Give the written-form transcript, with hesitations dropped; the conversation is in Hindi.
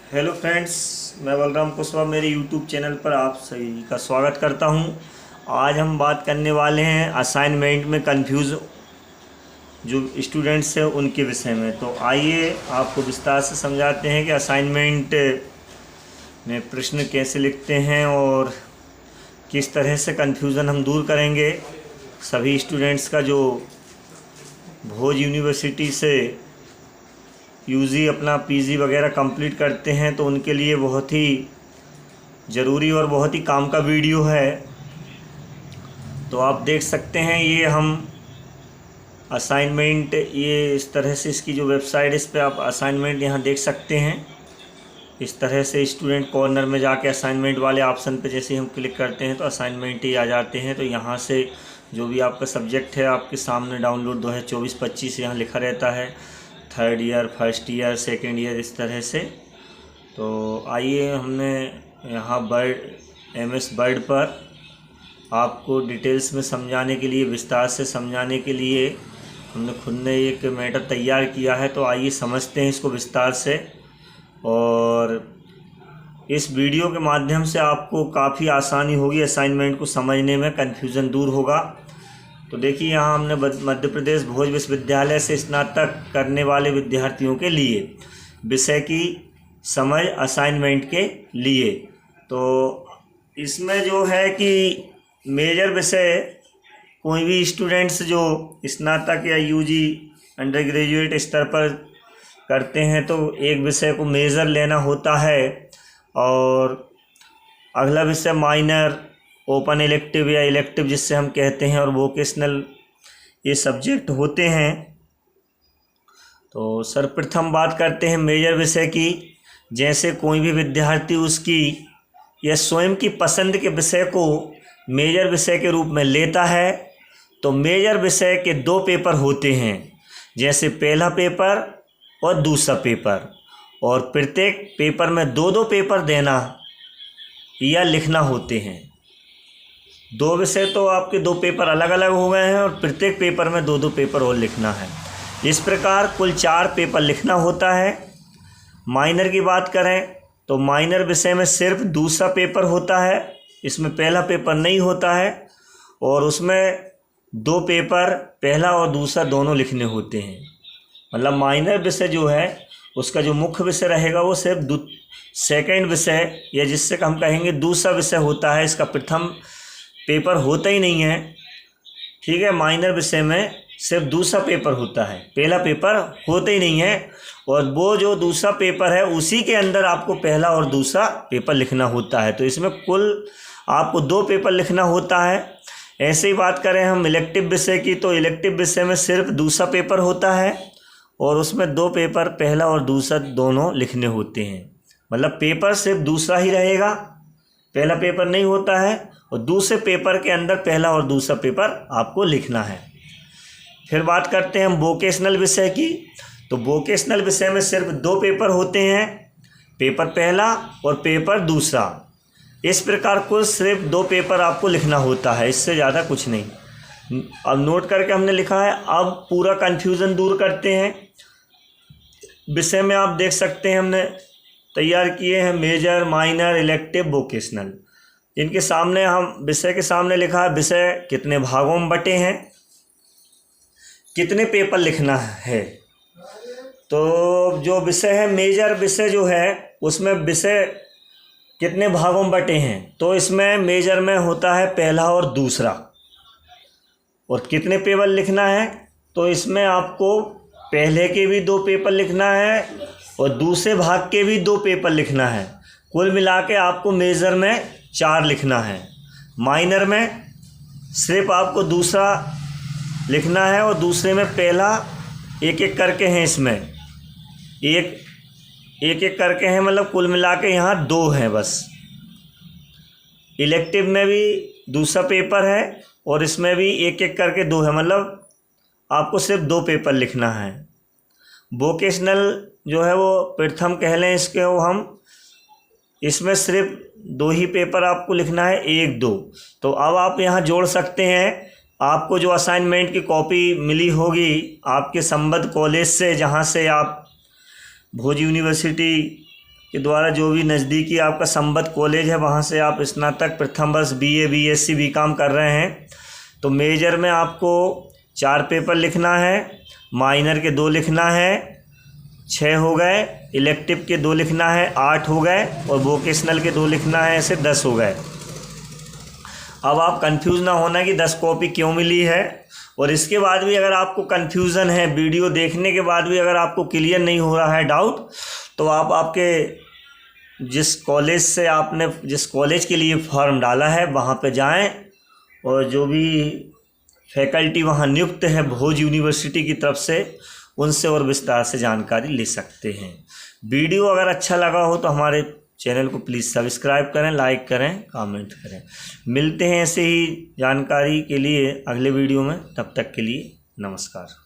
हेलो फ्रेंड्स, मैं बलराम कुशवाहा मेरे यूट्यूब चैनल पर आप सभी का स्वागत करता हूं। आज हम बात करने वाले हैं असाइनमेंट में कंफ्यूज जो स्टूडेंट्स हैं उनके विषय में। तो आइए आपको विस्तार से समझाते हैं कि असाइनमेंट में प्रश्न कैसे लिखते हैं और किस तरह से कंफ्यूजन हम दूर करेंगे। सभी स्टूडेंट्स का जो भोज यूनिवर्सिटी से यूजी अपना पीजी वगैरह कंप्लीट करते हैं तो उनके लिए बहुत ही ज़रूरी और बहुत ही काम का वीडियो है। तो आप देख सकते हैं ये हम असाइनमेंट, ये इस तरह से इसकी जो वेबसाइट, इस पर आप असाइनमेंट यहाँ देख सकते हैं। इस तरह से स्टूडेंट कॉर्नर में जाके असाइनमेंट वाले ऑप्शन पे जैसे हम क्लिक करते हैं तो असाइनमेंट ही आ जाते हैं। तो यहाँ से जो भी आपका सब्जेक्ट है आपके सामने डाउनलोड 2024-25 यहाँ लिखा रहता है, third year, first year, second year, इस तरह से। तो आइए, हमने यहाँ MS वर्ड पर आपको डिटेल्स में समझाने के लिए, विस्तार से समझाने के लिए हमने खुद ने एक मैटर तैयार किया है। तो आइए समझते हैं इसको विस्तार से, और इस वीडियो के माध्यम से आपको काफ़ी आसानी होगी असाइनमेंट को समझने में, कन्फ्यूज़न दूर होगा। तो देखिए, यहाँ हमने मध्य प्रदेश भोज विश्वविद्यालय से स्नातक करने वाले विद्यार्थियों के लिए विषय की समझ असाइनमेंट के लिए। तो इसमें जो है कि मेजर विषय, कोई भी स्टूडेंट्स जो स्नातक या यूजी अंडर ग्रेजुएट स्तर पर करते हैं तो एक विषय को मेजर लेना होता है, और अगला विषय माइनर, ओपन इलेक्टिव या इलेक्टिव जिससे हम कहते हैं, और वोकेशनल, ये सब्जेक्ट होते हैं। तो सर्वप्रथम बात करते हैं मेजर विषय की। जैसे कोई भी विद्यार्थी उसकी या स्वयं की पसंद के विषय को मेजर विषय के रूप में लेता है तो मेजर विषय के 2 पेपर होते हैं, जैसे पहला पेपर और दूसरा पेपर, और प्रत्येक पेपर में 2-2 पेपर देना या लिखना होते हैं। 2 विषय तो आपके 2 पेपर अलग अलग हो गए हैं, और प्रत्येक पेपर में 2-2 पेपर और लिखना है। इस प्रकार कुल 4 पेपर लिखना होता है। माइनर की बात करें तो माइनर विषय में सिर्फ दूसरा पेपर होता है, इसमें पहला पेपर नहीं होता है, और उसमें 2 पेपर, पहला और दूसरा दोनों लिखने होते हैं। मतलब माइनर विषय जो है उसका जो मुख्य विषय रहेगा वो सिर्फ सेकेंड विषय, या जिससे हम कहेंगे दूसरा विषय होता है, इसका प्रथम पेपर होता ही नहीं है। ठीक है, माइनर विषय में सिर्फ दूसरा पेपर होता है, पहला पेपर होता ही नहीं है, और वो जो दूसरा पेपर है उसी के अंदर आपको पहला और दूसरा पेपर लिखना होता है। तो इसमें कुल आपको 2 पेपर लिखना होता है। ऐसे ही बात करें हम इलेक्टिव विषय की, तो इलेक्टिव विषय में सिर्फ दूसरा पेपर होता है, और उसमें 2 पेपर, पहला और दूसरा दोनों लिखने होते हैं। मतलब पेपर सिर्फ दूसरा ही रहेगा, पहला पेपर नहीं होता है, और दूसरे पेपर के अंदर पहला और दूसरा पेपर आपको लिखना है। फिर बात करते हैं हम वोकेशनल विषय की। तो वोकेशनल विषय में सिर्फ 2 पेपर होते हैं, पेपर पहला और पेपर दूसरा। इस प्रकार कुल सिर्फ 2 पेपर आपको लिखना होता है, इससे ज़्यादा कुछ नहीं। अब नोट करके हमने लिखा है। अब पूरा कन्फ्यूज़न दूर करते हैं। विषय में आप देख सकते हैं हमने तैयार किए हैं मेजर, माइनर, इलेक्टिव, वोकेशनल। इनके सामने हम विषय के सामने लिखा है विषय कितने भागों में बटे हैं, कितने पेपर लिखना है। तो जो विषय है मेजर विषय जो है उसमें विषय कितने भागों में बटे हैं, तो इसमें मेजर में होता है पहला और दूसरा। और कितने पेपर लिखना है, तो इसमें आपको पहले के भी 2 पेपर लिखना है और दूसरे भाग के भी 2 पेपर लिखना है। कुल मिला के आपको मेजर में 4 लिखना है। माइनर में सिर्फ आपको दूसरा लिखना है, और दूसरे में पहला एक एक करके हैं, इसमें एक करके हैं, मतलब कुल मिला के यहाँ 2 हैं बस। इलेक्टिव में भी दूसरा पेपर है और इसमें भी एक एक करके 2 है, मतलब आपको सिर्फ 2 पेपर लिखना है। वोकेशनल जो है वो प्रथम कह लें इसके, वो हम इसमें सिर्फ 2 ही पेपर आपको लिखना है, 1-2। तो अब आप यहाँ जोड़ सकते हैं। आपको जो असाइनमेंट की कॉपी मिली होगी आपके संबद्ध कॉलेज से, जहाँ से आप भोज यूनिवर्सिटी के द्वारा जो भी नज़दीकी आपका संबद्ध कॉलेज है वहाँ से आप स्नातक प्रथम वर्ष BA BSc BCom कर रहे हैं तो मेजर में आपको 4 पेपर लिखना है, माइनर के 2 लिखना है, 6 हो गए, इलेक्टिव के 2 लिखना है, 8 हो गए, और वोकेशनल के 2 लिखना है, ऐसे 10 हो गए। अब आप कंफ्यूज ना होना कि 10 कॉपी क्यों मिली है। और इसके बाद भी अगर आपको कंफ्यूज़न है, वीडियो देखने के बाद भी अगर आपको क्लियर नहीं हो रहा है डाउट, तो आप आपके जिस कॉलेज के लिए फॉर्म डाला है वहाँ पे जाएं और जो भी फैकल्टी वहाँ नियुक्त है भोज यूनिवर्सिटी की तरफ से, उनसे और विस्तार से जानकारी ले सकते हैं। वीडियो अगर अच्छा लगा हो तो हमारे चैनल को प्लीज़ सब्सक्राइब करें, लाइक करें, कमेंट करें। मिलते हैं ऐसे ही जानकारी के लिए अगले वीडियो में, तब तक के लिए नमस्कार।